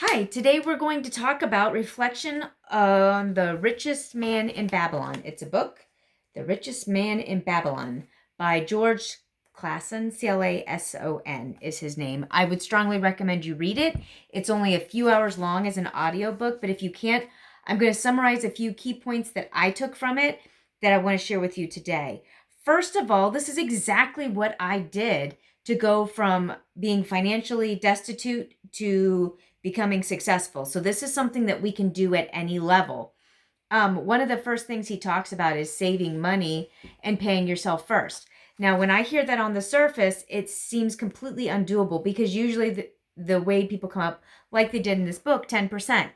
Hi, today we're going to talk about Reflection on the Richest Man in Babylon. It's a book, The Richest Man in Babylon, by George Clason, Clason is his name. I would strongly recommend you read it. It's only a few hours long as an audiobook, but if you can't, I'm going to summarize a few key points that I took from it that I want to share with you today. First of all, this is exactly what I did to go from being financially destitute to becoming successful. So this is something that we can do at any level. One of the first things he talks about is saving money and paying yourself first. Now, when I hear that on the surface, it seems completely undoable because usually the way people come up, like they did in this book, 10%.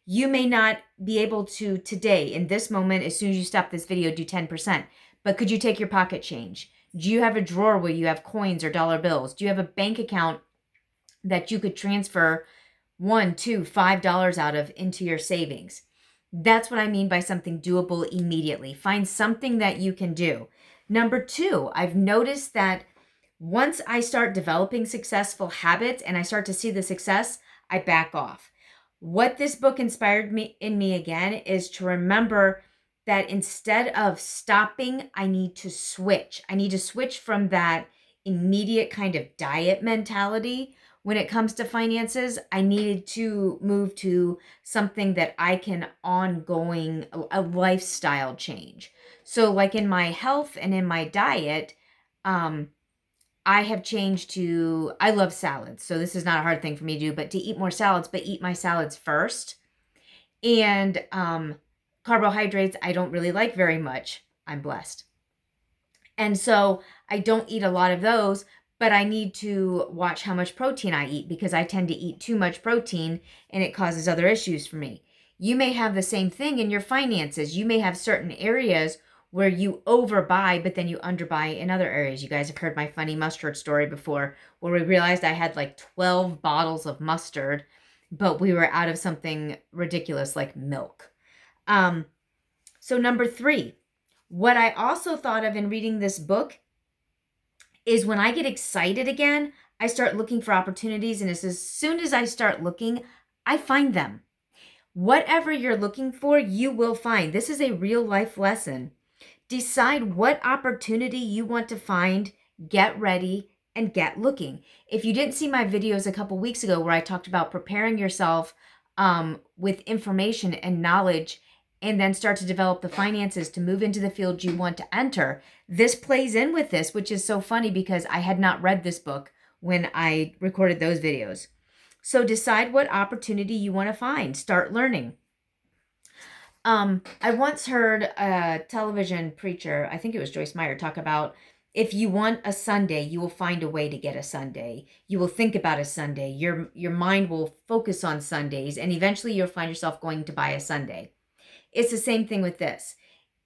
You may not be able to today, in this moment, as soon as you stop this video, do 10%. But could you take your pocket change? Do you have a drawer where you have coins or dollar bills? Do you have a bank account that you could transfer $1, $2, $5 out of into your savings? That's what I mean by something doable immediately. Find something that you can do. Number two, I've noticed that once I start developing successful habits and I start to see the success, I back off. What this book inspired me again is to remember that instead of stopping, I need to switch. I need to switch from that immediate kind of diet mentality when it comes to finances. I needed to move to something that I can ongoing, a lifestyle change. So like in my health and in my diet, I have changed to, I love salads. So this is not a hard thing for me to do, but to eat more salads, but eat my salads first. And carbohydrates, I don't really like very much. I'm blessed. And so I don't eat a lot of those, but I need to watch how much protein I eat because I tend to eat too much protein and it causes other issues for me. You may have the same thing in your finances. You may have certain areas where you overbuy, but then you underbuy in other areas. You guys have heard my funny mustard story before where we realized I had like 12 bottles of mustard, but we were out of something ridiculous like milk. So number three, what I also thought of in reading this book is when I get excited again, I start looking for opportunities. And as soon as I start looking, I find them. Whatever you're looking for, you will find. This is a real life lesson. Decide what opportunity you want to find, get ready, and get looking. If you didn't see my videos a couple weeks ago where I talked about preparing yourself with information and knowledge and then start to develop the finances to move into the field you want to enter, this plays in with this, which is so funny because I had not read this book when I recorded those videos. So decide what opportunity you want to find. Start learning. I once heard a television preacher, I think it was Joyce Meyer, talk about if you want a Sunday, you will find a way to get a Sunday. You will think about a Sunday. Your mind will focus on Sundays, and eventually you'll find yourself going to buy a Sunday. It's the same thing with this.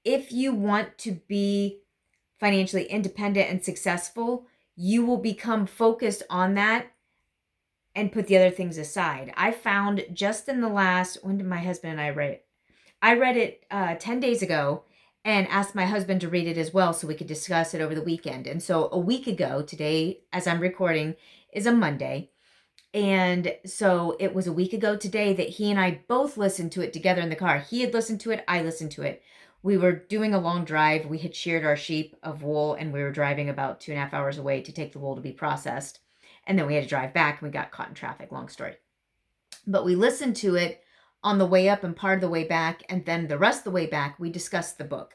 If you want to be financially independent and successful, you will become focused on that and put the other things aside. I found just in the last, when did my husband and I read it? I read it 10 days ago and asked my husband to read it as well so we could discuss it over the weekend. And so a week ago, today, as I'm recording, is a Monday. And so it was a week ago today that he and I both listened to it together in the car. He had listened to it, I listened to it. We were doing a long drive. We had sheared our sheep of wool and we were driving about 2.5 hours away to take the wool to be processed. And then we had to drive back and we got caught in traffic, long story. But we listened to it on the way up and part of the way back. And then the rest of the way back, we discussed the book.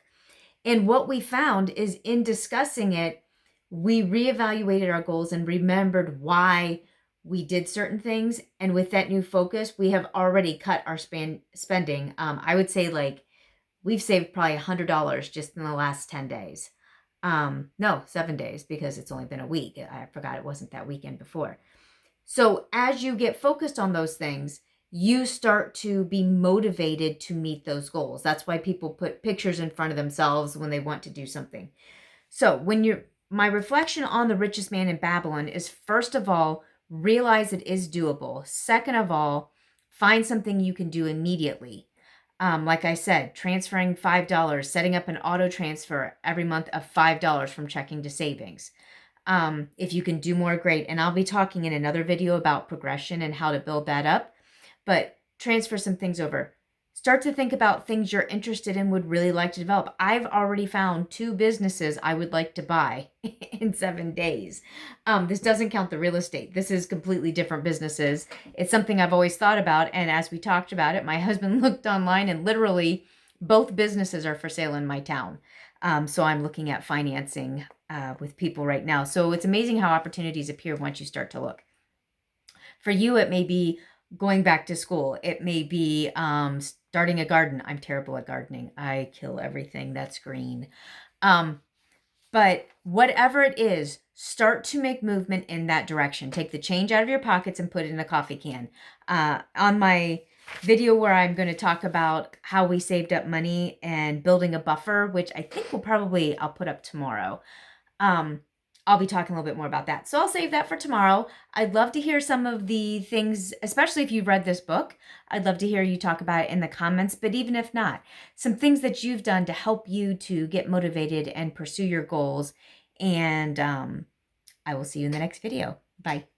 And what we found is in discussing it, we reevaluated our goals and remembered why we did certain things. And with that new focus, we have already cut our spending. I would say like we've saved probably $100 just in the last 10 days. No, 7 days because it's only been a week. I forgot it wasn't that weekend before. So as you get focused on those things, you start to be motivated to meet those goals. That's why people put pictures in front of themselves when they want to do something. So my reflection on the richest man in Babylon is, first of all, realize it is doable. Second of all, find something you can do immediately. Like I said, transferring $5, setting up an auto transfer every month of $5 from checking to savings. If you can do more, great. And I'll be talking in another video about progression and how to build that up. but transfer some things over. Start to think about things you're interested in, would really like to develop. I've already found 2 businesses I would like to buy in 7 days. This doesn't count the real estate. This is completely different businesses. It's something I've always thought about. And as we talked about it, my husband looked online and literally both businesses are for sale in my town. So I'm looking at financing with people right now. So it's amazing how opportunities appear once you start to look. For you, it may be going back to school. It may be starting a garden. I'm terrible at gardening. I kill everything that's green. But whatever it is, start to make movement in that direction. Take the change out of your pockets and put it in a coffee can. On my video where I'm going to talk about how we saved up money and building a buffer, which I think I'll put up tomorrow. I'll be talking a little bit more about that. So I'll save that for tomorrow. I'd love to hear some of the things, especially if you've read this book. I'd love to hear you talk about it in the comments, but even if not, some things that you've done to help you to get motivated and pursue your goals. And I will see you in the next video. Bye.